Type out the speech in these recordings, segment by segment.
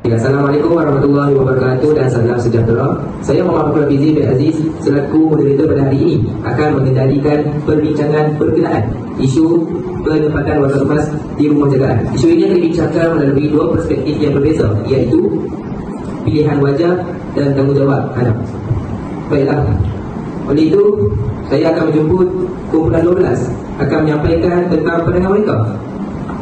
Assalamualaikum warahmatullahi wabarakatuh dan salam sejahtera. Saya Muhammad Fakhrul Hafizi bin Aziz selaku moderator pada hari ini akan mengendalikan perbincangan berkenaan isu penempatan warga emas di rumah jagaan. Isu ini akan dibincangkan melalui dua perspektif yang berbeza, iaitu pilihan wajar dan tanggungjawab anak. Baiklah, oleh itu saya akan menjemput kumpulan 12 akan menyampaikan tentang pandangan mereka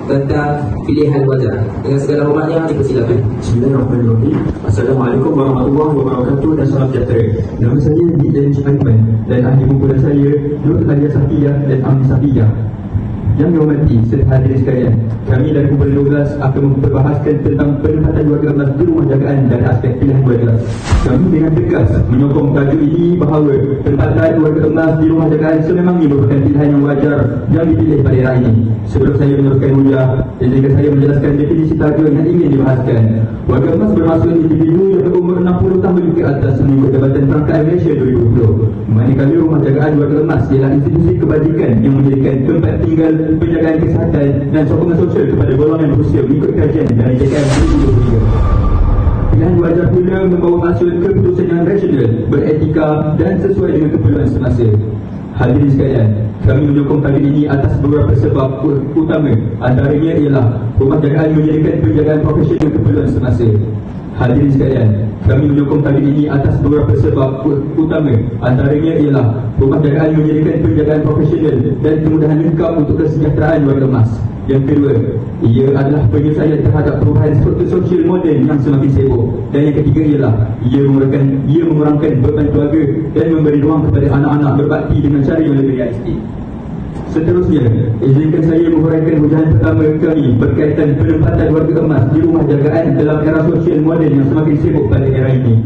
tentang pilihan wajar. Dengan segala hormatnya, dipersilakan. Bismillahirrahmanirrahim. Assalamualaikum warahmatullahi wabarakatuh dan salam sejahtera. Nama saya Dennis Aiman dan ahli kumpulan saya Nur Alia Safiyah dan Amin Safiyah. Yang dihormati serta hadirin sekalian, kami dari kumpulan 12 akan memperbahaskan tentang penempatan warga emas di rumah jagaan dan aspek pilihan wajar. Kami dengan tegas menyokong tajuk ini bahawa penempatan warga emas di rumah jagaan sememangnya merupakan pilihan yang wajar yang dipilih pada era ini. Sebelum saya meneruskan hujah, izinkan saya menjelaskan definisi tajuk yang ingin dibahaskan. Warga emas bermaksud individu yang berumur 60 tahun ke atas mengikut Jabatan Perangkat Malaysia 2020. Manakala rumah jagaan warga emas ialah institusi kebajikan yang menjadikan tempat tinggal, penjagaan kesihatan dan sokongan sosial kepada golongan berusia mengikut kajian dari JKM 2023. Pilihan wajar pula membawa maksud keputusan yang rasional, beretika dan sesuai dengan keperluan semasa. Hadirin sekalian, kami menyokong tajuk ini atas beberapa sebab utama. Antaranya ialah rumah jagaan menjadikan penjagaan profesional keperluan semasa. Hadirin sekalian, kami menyokong tajuk ini atas beberapa sebab utama. Antaranya ialah rumah jagaan menjadikan penjagaan profesional dan kemudahan lengkap untuk kesejahteraan warga emas. Yang kedua, ia adalah penyelesaian terhadap perubahan struktur sosial moden yang semakin sibuk. Dan yang ketiga ialah ia mengurangkan beban keluarga dan memberi ruang kepada anak-anak berbakti dengan cara yang lebih realistik. Seterusnya, izinkan saya menghuraikan hujahan pertama kami berkaitan penempatan warga emas di rumah jagaan dalam era sosial moden yang semakin sibuk pada era ini.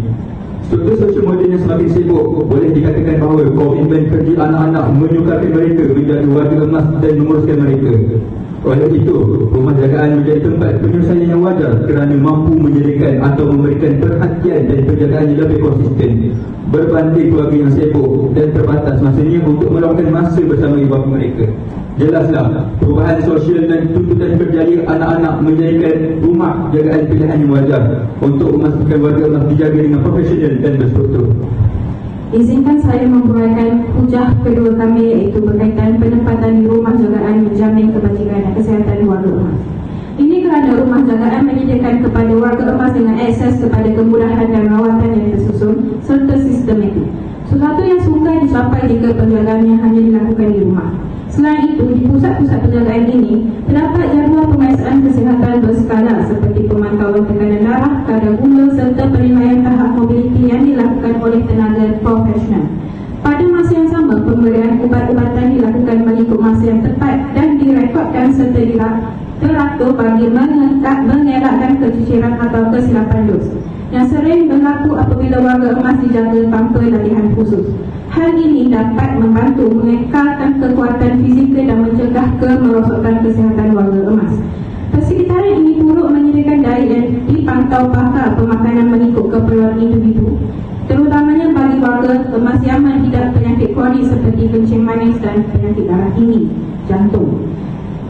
Struktur sosial moden yang semakin sibuk boleh dikatakan bahawa komitmen kerja anak-anak menyukarkan mereka menjadi warga emas dan menguruskan mereka. Oleh itu, rumah jagaan menjadi tempat penyelesaian yang wajar kerana mampu menjadikan atau memberikan perhatian dan penjagaan yang lebih konsisten berbanding keluarga yang sibuk dan terbatas masanya untuk meluangkan masa bersama ibu bapa mereka. Jelaslah, perubahan sosial dan tuntutan kerjaya anak-anak menjadikan rumah jagaan pilihan yang wajar untuk memastikan warga emas dijaga dengan profesional dan berstruktur. Izinkan saya memuraikan hujah kedua kami, iaitu berkaitan penempatan di rumah jagaan menjamin kebajikan dan kesihatan warga emas. Ini kerana rumah jagaan menyediakan kepada warga emas dengan akses kepada kemudahan dan rawatan yang tersusun serta sistematik. Sesuatu yang sukar dicapai jika penjagaannya hanya dilakukan di rumah. Selain itu, di pusat-pusat penjagaan ini terdapat jadual pemeriksaan kesihatan berskala seperti pemantauan tekanan darah, kadar gula serta penilaian tahap mobiliti yang dilakukan oleh tenaga profesional. Pada masa yang sama, pemberian ubat-ubatan dilakukan mengikut masa yang tepat dan direkodkan serta teratur bagi mengelakkan keciciran atau kesilapan dos yang sering berlaku apabila warga emas dijaga tanpa latihan khusus. Hal ini dapat membantu mengekalkan kekuatan fizikal dan mencegah kemerosotkan kesihatan warga emas. Persekitaran ini turut menyediakan diet yang dipantau pakar pemakanan mengikut keperluan individu, terutamanya bagi warga emas yang mengidap penyakit kronik seperti kencing manis dan penyakit darah tinggi, jantung.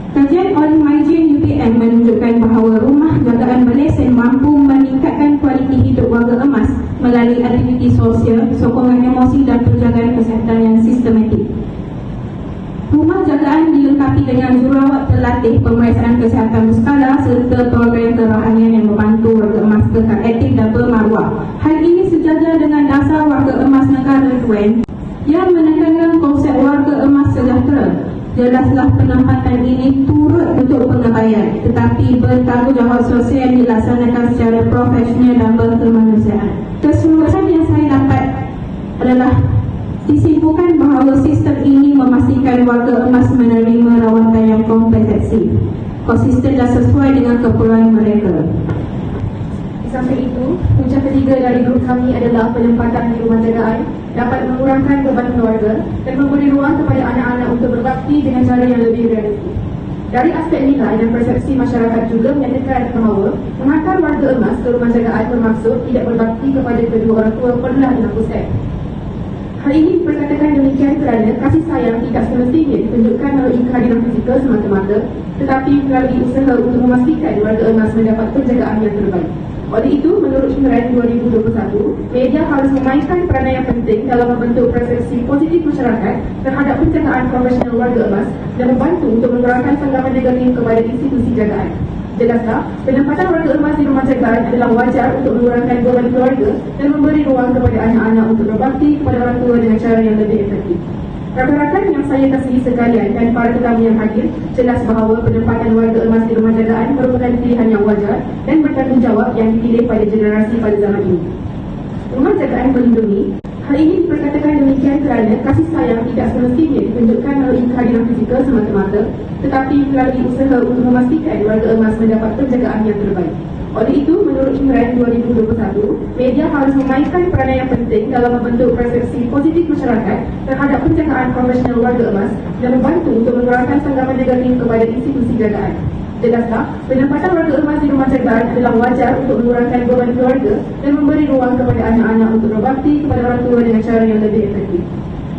Kajian oleh Majen UPM menunjukkan bahawa rumah jagaan Malaysia mampu meningkatkan kualiti hidup warga emas melalui aktiviti sosial, sokongan emosi dan penjagaan kesihatan yang sistematik. Rumah jagaan dilengkapi dengan jururawat terlatih, pemeriksaan kesihatan berskala serta program kerohanian yang membantu warga emas kekal aktif dan bermaruah. Hal ini sejajar dengan dasar warga emas negara UN yang menekankan konsep warga emas sejahtera. Jelaslah penempatan ini turut untuk pengabaian, tetapi bertanggungjawab sosial yang dilaksanakan secara profesional dan berkemanusiaan. Keseluruhan yang saya dapat adalah disimpulkan bahawa sistem ini memastikan warga emas menerima rawatan yang komprehensif, konsisten dan sesuai dengan keperluan mereka. Di samping itu, hujah ketiga dari grup kami adalah penempatan di rumah jagaan dapat mengurangkan beban keluarga dan memberi ruang kepada anak-anak untuk berbakti dengan cara yang lebih realistik. Dari aspek nilai dan persepsi masyarakat juga menyatakan bahawa menghantar warga emas ke rumah jagaan bermaksud tidak berbakti kepada kedua orang tua pernah dilaku seks. Hal ini diperkatakan demikian kerana kasih sayang tidak semestinya ditunjukkan melalui kehadiran fizikal semata-mata, tetapi melalui usaha untuk memastikan warga emas mendapat penjagaan yang terbaik. Oleh itu, menurut Syarah 2021, media harus memainkan peranan yang penting dalam membentuk persepsi positif masyarakat terhadap penjagaan profesional warga emas dan membantu untuk mengurangkan sanggapan negatif kepada institusi jagaan. Jelaslah, penempatan warga emas di rumah jagaan adalah wajar untuk mengurangkan beban keluarga dan memberi ruang kepada anak-anak untuk berbakti kepada orang tua dengan cara yang lebih efektif. Rakan-rakan yang saya kasihi sekalian dan para tetamu yang hadir, jelas bahawa penempatan warga emas di rumah jagaan merupakan pilihan yang wajar dan bertanggungjawab yang dipilih pada generasi pada zaman ini. Rumah jagaan melindungi. Hal ini diperkatakan demikian kerana kasih sayang tidak semestinya ditunjukkan melalui kehadiran fizikal semata-mata, tetapi melalui usaha untuk memastikan warga emas mendapat penjagaan yang terbaik. Oleh itu, menurut Syarah 2021, media harus memainkan peranan yang penting dalam membentuk persepsi positif masyarakat terhadap penjagaan profesional warga emas dan membantu untuk mengurangkan sanggapan negatif kepada institusi jagaan. Jelaslah, penempatan warga emas di rumah jagaan adalah wajar untuk mengurangkan beban keluarga dan memberi ruang kepada anak-anak untuk berbakti kepada orang tua dengan cara yang lebih efektif.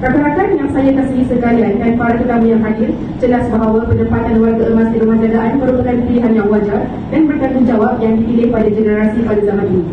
Rakan-rakan yang saya kasihi sekalian dan para tetamu yang hadir, jelas bahawa penempatan warga emas di rumah jagaan merupakan pilihan yang wajar dan bertanggungjawab yang dipilih pada generasi pada zaman ini.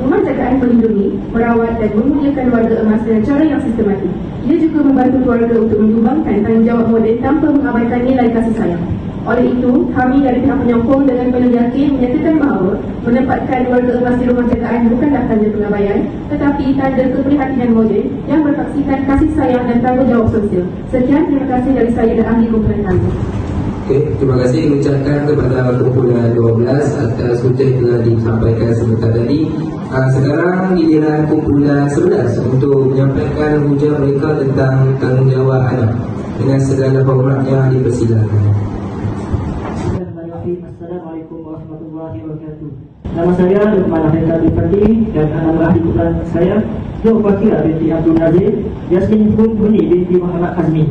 Rumah jagaan melindungi, merawat dan memuliakan warga emas dengan cara yang sistematik. Ia juga membantu keluarga untuk menyumbangkan tanggungjawab moden tanpa mengabaikan nilai kasih sayang. Oleh itu, kami dari pihak penyokong dengan penuh yakin menyatakan bahawa menempatkan warga emas di rumah jagaan bukanlah tanda pengabaian, tetapi tanda keprihatinan moden yang bersaksikan kasih sayang dan tanggungjawab sosial. Sekian, terima kasih dari saya dan ahli kumpulan kami. Okey, terima kasih ucapkan kepada kumpulan 12 atas hujah yang telah disampaikan sebentar tadi. Sekarang giliran kumpulan 11 untuk menyampaikan hujah mereka tentang tanggungjawab anak. Dengan segala hormatnya dipersilakan. Assalamualaikum warahmatullahi wabarakatuh. Nama saya Luqman Ahmad Al-Fatih dan nama ahli kumpulan saya Nur Fakira binti Abdul Nazir, Yasmin Buni binti Muhammad Azmi.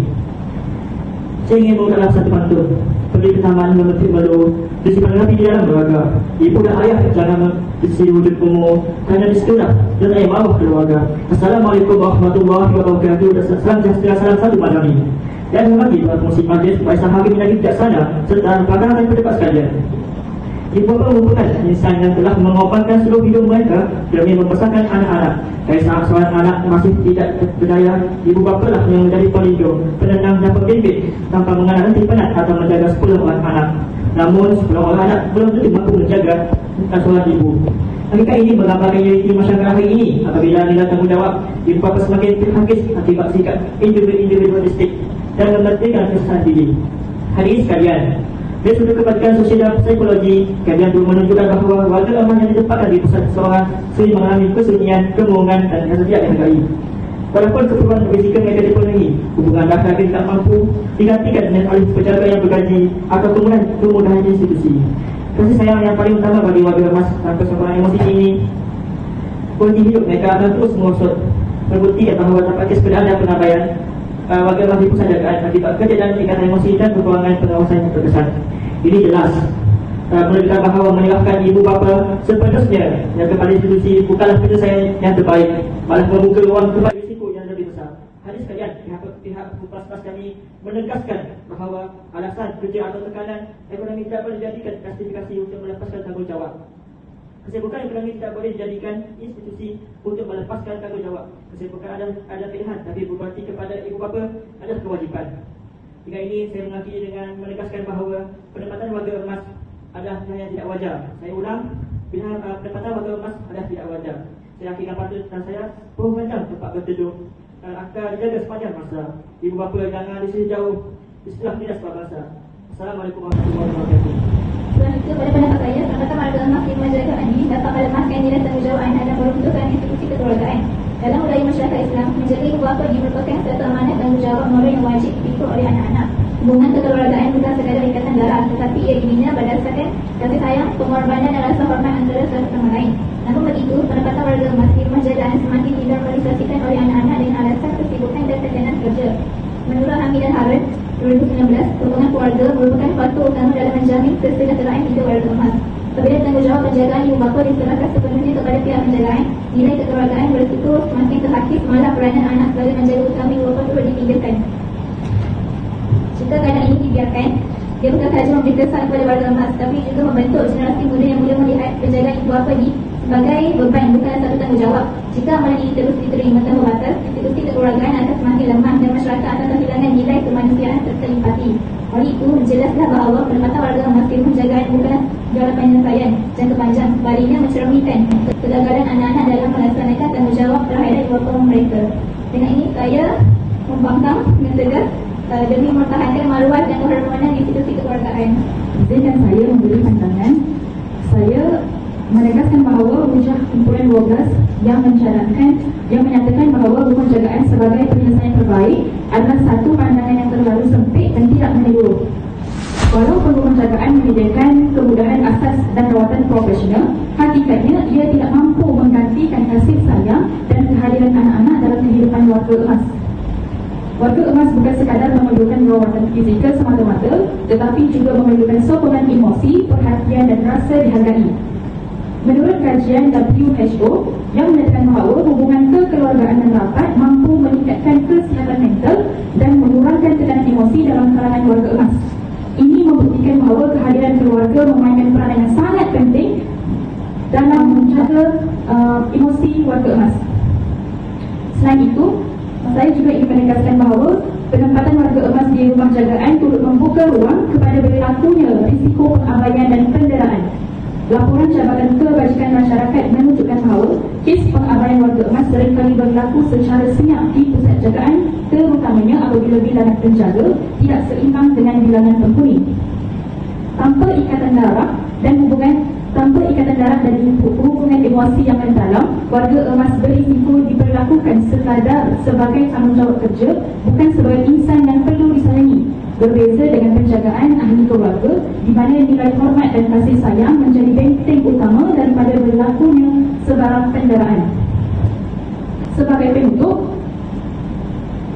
Saya ingin mengucapkan satu pantun. Pergi ke taman memetik melu, disimpan rapi di dalam keluarga. Ibu dan ayah jangan isi wujud umur, kerana di sekolah dan ayah bawah keluarga. Assalamualaikum warahmatullahi wabarakatuh. Dan salam sejahtera, salam satu madani. Dan bagi Tuan Pengurusi Majlis, Bapak Hakim yang bijaksana serta pakar dan pendapat sekalian. Ibu bapa merupakan insan yang telah mengorbankan seluruh hidup mereka demi membesarkan anak-anak. Dari saat seorang anak masih tidak berdaya, ibu bapa lah yang menjadi pelindung, penenang dan pembimbing tanpa mengenal henti penat atau menjaga 10 orang anak. Namun 10 orang anak belum tentu mampu menjaga seorang ibu. Hakikat ini menggambarkan realiti masyarakat hari ini. Apabila nilai tanggungjawab, ibu bapa semakin terhakis akibat sikap individualistik dan mementingkan kesusahan diri. Hadirin sekalian, dari sudut kebatikan sosial dan psikologi, kajian itu menunjukkan bahawa warga emas yang ditempatkan di pusat seseorang sering mengalami kesunyian, kemurungan dan rasa tidak dihargai. Walaupun keperluan fizikal mereka dipenuhi, hubungan dasar tidak mampu digantikan dengan alih pejabat yang bergaji atau kemudahan institusi. Kasih sayang yang paling utama bagi warga emas dan persoalan emosi ini, kualiti hidup mereka akan terus merosot, membuktikan bahawa tampaknya sekedar ada pengabaian warga emas di pusat jagaan akibat kejadian ikatan emosi dan kekurangan pengawasan yang terkesan. Ini jelas menunjukkan bahawa menyerahkan ibu bapa sepenuhnya yang kepada institusi bukanlah penyelesaian yang terbaik, malah membuka ruang kepada risiko yang lebih besar. Hadirin sekalian, pihak Puspaspas kami menegaskan bahawa alasan kerja atau tekanan ekonomi tidak boleh dijadikan justifikasi untuk melepaskan tanggungjawab. Kesibukan ekonomi tidak boleh dijadikan institusi untuk melepaskan tanggungjawab. Kesibukan ada pilihan, tapi berbakti kepada ibu bapa adalah kewajipan. Dengan ini saya mengakhiri dengan menegaskan bahawa penempatan warga emas adalah pilihan yang tidak wajar. Saya ulang, pilihan penempatan warga emas adalah tidak wajar. Saya akhirkan pantun dan saya berpanjang tempat berteduh akan dijaga sepanjang masa. Ibu bapa jangan disini jauh, istilah tidak sebab bangsa. Assalamualaikum warahmatullahi wabarakatuh. Selanjutnya pada pendapat saya, penempatan warga emas di rumah jagaan ini dapat melepaskan nilai tanggungjawab anak dan meruntuhkan institusi kekeluargaan. Dalam budaya masyarakat Islam, menjaga ibu bapa merupakan satu amanat tanggungjawab moral yang wajib dipikul oleh anak-anak. Hubungan kekeluargaan bukan sekadar ikatan darah, tetapi ia dibina berdasarkan kasih sayang, pengorbanan dan rasa hormat antara satu sama lain. Namun begitu, penempatan warga emas di rumah jagaan semakin tidak merealisasikan oleh anak-anak dengan alasan kesibukan dan tekanan kerja. Menurut Hamid dan Harun 2019, hubungan keluarga merupakan faktor utama dalam menjamin kesejahteraan hidup warga emas. Apabila tanggungjawab penjagaan ibu bapa diserahkan sepenuhnya kepada pihak penjagaan, nilai kekeluargaan berisiko semakin terhakis, malah peranan anak sebagai menjaga utama ibu bapa turut dipinggirkan. Jika keadaan ini dibiarkan, Dia bukan sahaja memberi kesan kepada warga emas, tapi juga membentuk generasi muda yang mula melihat penjagaan ibu bapa sebagai beban, bukan satu tanggungjawab. Jika amalan ini terus diterima tanpa batas, institusi kekeluargaan akan semakin lemah dan masyarakat akan kehilangan nilai kemanusiaan serta empati. Oleh itu, jelaslah bahawa penempatan warga emas di rumah jagaan bukanlah jalan penyelesaian jangka panjang, sebaliknya mencerminkan kegagalan anak-anak dalam melaksanakan tanggungjawab terhadap ibu bapa mereka. Dengan ini, saya membangkang dengan tegas demi mempertahankan maruah dan kehormatan institusi kekeluargaan. Izinkan saya memberi pandangan. Saya menegaskan bahawa hujah kumpulan 12 yang menyatakan bahawa rumah jagaan sebagai penyelesaian terbaik adalah satu pandangan yang terlalu sempit dan tidak menyeluruh. Walaupun rumah jagaan menyediakan kemudahan asas dan rawatan profesional, hakikatnya ia tidak mampu menggantikan kasih sayang dan kehadiran anak-anak dalam kehidupan warga emas. Warga emas bukan sekadar memerlukan rawatan fizikal semata-mata, tetapi juga memerlukan sokongan emosi, perhatian dan rasa dihargai. Menurut kajian WHO yang menyatakan bahawa hubungan kekeluargaan yang rapat mampu meningkatkan kesihatan mental dan mengurangkan tekanan emosi dalam kalangan warga emas. Ini membuktikan bahawa kehadiran keluarga memainkan peranan yang sangat penting dalam menjaga emosi warga emas. Selain itu, saya juga ingin menegaskan bahawa penempatan warga emas di rumah jagaan turut membuka ruang kepada berlakunya risiko pengabaian dan penderaan. Laporan Jabatan Kebajikan Masyarakat menunjukkan bahawa kes pengabaian warga emas seringkali berlaku secara senyap di pusat jagaan, terutamanya apabila bilangan penjaga tidak seimbang dengan bilangan penghuni. Tanpa ikatan darah dan hubungan emosi yang mendalam, warga emas berisiko diperlakukan sekadar sebagai tanggungjawab kerja, bukan sebagai insan yang perlu disayangi. Berbeza dengan penjagaan ahli keluarga, di mana nilai hormat dan kasih sayang menjadi benteng utama daripada berlakunya sebarang penderaan. Sebagai penutup,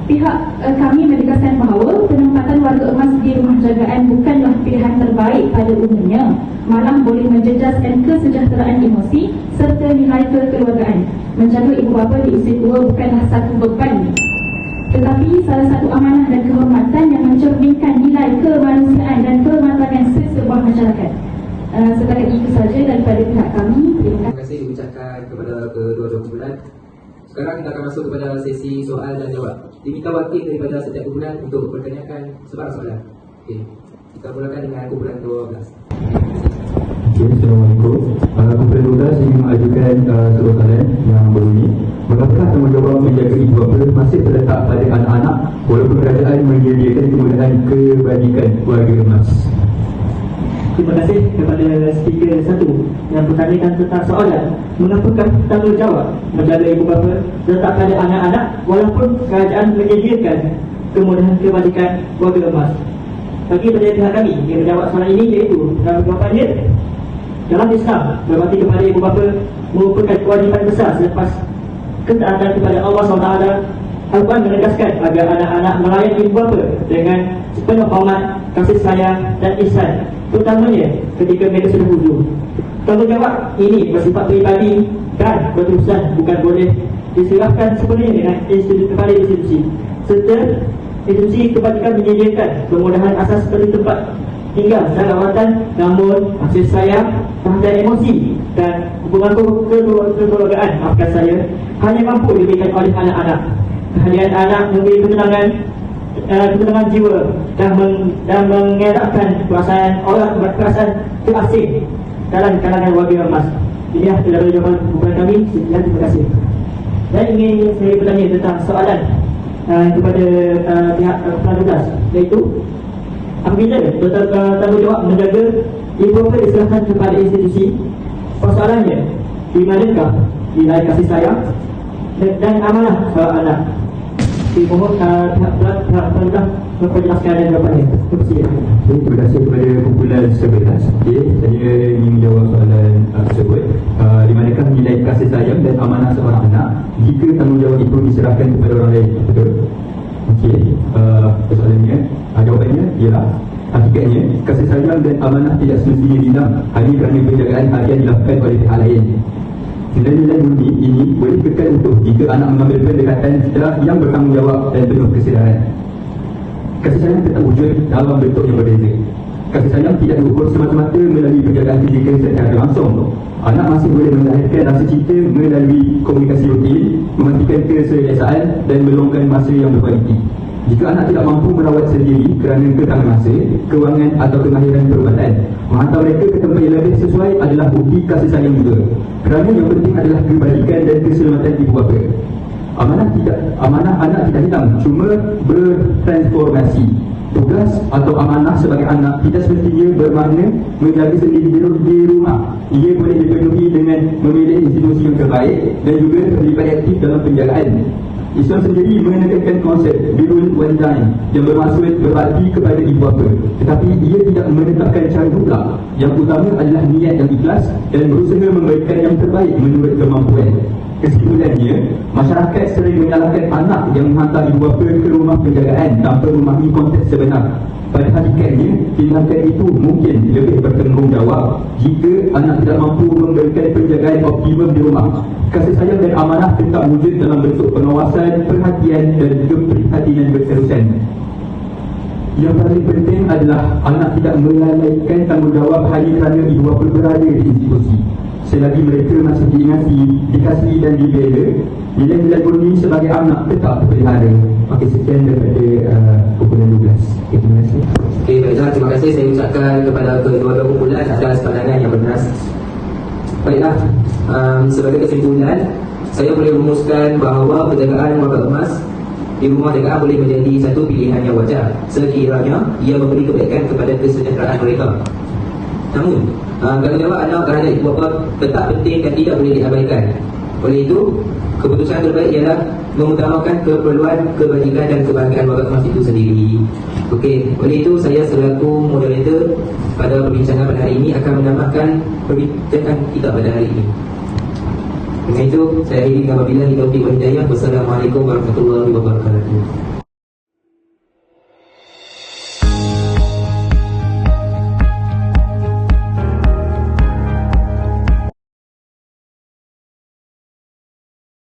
pihak kami menegaskan bahawa penempatan warga emas di rumah jagaan bukanlah pilihan terbaik pada umumnya, malah boleh menjejaskan kesejahteraan emosi serta nilai kekeluargaan. Menjaga ibu bapa di usia tua bukanlah satu beban, tetapi salah satu amanah dan kehormatan yang mencerminkan nilai kemanusiaan dan kematangan sesebuah masyarakat. Setakat itu saja daripada pihak kami. Terima kasih diucapkan kepada kedua-dua kumpulan. Sekarang kita akan masuk kepada sesi soal dan jawab. Diminta wakil daripada setiap kumpulan untuk mempertanyakan sebarang soalan. Okey. Kita mulakan dengan kumpulan 12. Assalamualaikum. Kumpulan 12 ingin mengajukan soalan yang berbunyi, mengapakah tanggungjawab menjaga ibu bapa masih terletak pada anak-anak walaupun kerajaan menyediakan kemudahan kebajikan keluarga emas? Terima kasih kepada speaker 1 yang bertanyakan tentang soalan mengapakah tanggungjawab menjaga ibu bapa terletak pada anak-anak walaupun kerajaan menyediakan kemudahan kebajikan keluarga emas. Bagi pada pihak kami yang menjawab soalan ini, iaitu dalam jawapannya, dalam Islam, berbakti kepada ibu bapa merupakan kewajipan besar selepas ketaatan kepada Allah SWT. Al-Quran menegaskan agar anak-anak melayani ibu bapa dengan sepenuh hormat, kasih sayang dan ihsan, terutamanya ketika mereka sudah wudhu. Tanggungjawab ini bersifat peribadi dan berterusan, bukan boleh diserahkan sepenuhnya dengan kepada institusi. Serta institusi kebajikan menyediakan kemudahan asas seperti tempat tinggal dan rawatan, namun kasih sayang, perhatian emosi dan hubungan kekeluargaan, maafkan saya, hanya mampu diberikan oleh anak-anak. Kehadiran anak memberi ketenangan jiwa dan mengelakkan perasaan terasing dalam kalangan warga emas. Inilah adalah jawapan kumpulan kami. Sekian, terima kasih. Dan ingin saya bertanya tentang soalan kepada pihak kumpulan 12, iaitu apabila tanggungjawab menjaga ibu bapa diserahkan kepada institusi, persoalannya di manakah nilai kasih sayang dan amanah seorang anak? Mohon pihak pemerintah memperjelaskan jawapannya. Terima kasih kepada kumpulan 11. Saya ingin menjawab soalan tersebut. Di manakah nilai kasih sayang dan amanah seorang anak jika tanggungjawab itu diserahkan kepada orang lain? Betul? Okey. Persoalannya, jawapannya ialah hakikatnya kasih sayang dan amanah tidak semestinya hilang hanya kerana penjagaan harian dilakukan oleh pihak lain. Nilai-nilai murni ini boleh kekal utuh jika anak mengambil pendekatan setelah yang bertanggungjawab dan penuh kesedaran. Kasih sayang tetap wujud dalam bentuk yang berbeza. Kasih sayang tidak diukur semata-mata melalui penjagaan fizikal secara langsung. Anak masih boleh melahirkan rasa cinta melalui komunikasi rutin, mematikan keselesaan dan meluangkan masa yang berkualiti. Jika anak tidak mampu merawat sendiri kerana kekangan masa, kewangan atau kemahiran perubatan, menghantar mereka ke tempat yang lebih sesuai adalah bukti kasih sayang juga. Kerana yang penting adalah kebaikan dan keselamatan ibu bapa. Amanah anak tidak hilang, cuma bertransformasi. Tugas atau amanah sebagai anak tidak semestinya bermakna menjaga sendiri di rumah. Ia boleh dipenuhi dengan memilih institusi yang terbaik dan juga terlibat aktif dalam penjagaan. Islam sendiri menekankan konsep birrul walidain yang bermaksud berbakti kepada ibu bapa, tetapi ia tidak menetapkan cara pula. Yang utama adalah niat yang ikhlas dan berusaha memberikan yang terbaik menurut kemampuan. Kesimpulannya, masyarakat sering menyalahkan anak yang menghantar ibu bapa ke rumah penjagaan tanpa memahami konteks sebenar. Pada hakikatnya, tindakan itu mungkin lebih bertanggungjawab jika anak tidak mampu memberikan penjagaan optimum di rumah. Kasih sayang dan amanah tetap wujud dalam bentuk pengawasan, perhatian dan keprihatinan berterusan. Yang paling penting adalah anak tidak melalaikan tanggungjawab hanya kerana ibu bapa berada di institusi. Selagi mereka masih diingati, dikasihi dan dibela, nilai-nilai murni sebagai anak tetap terpelihara. Okey, sekian daripada kumpulan 12. Okay, terima kasih. Okey, baiklah, terima kasih saya ucapkan kepada kedua-dua kumpulan atas pandangan yang bernas. Baiklah, sebagai kesimpulan, saya boleh rumuskan bahawa penjagaan warga emas di rumah jagaan boleh menjadi satu pilihan yang wajar sekiranya ia memberi kebaikan kepada kesejahteraan mereka. Namun, tanggungjawab anak terhadap ibu bapa tetap penting dan tidak boleh diabaikan. Oleh itu, keputusan terbaik ialah mengutamakan keperluan, kebajikan dan kebahagiaan warga emas itu sendiri. Okey, oleh itu saya selaku moderator pada perbincangan pada hari ini akan menambahkan perbincangan kita pada hari ini. Dengan itu, saya akhiri dengan wabillahi taufiq wal hidayah. Wassalamualaikum warahmatullahi wabarakatuh.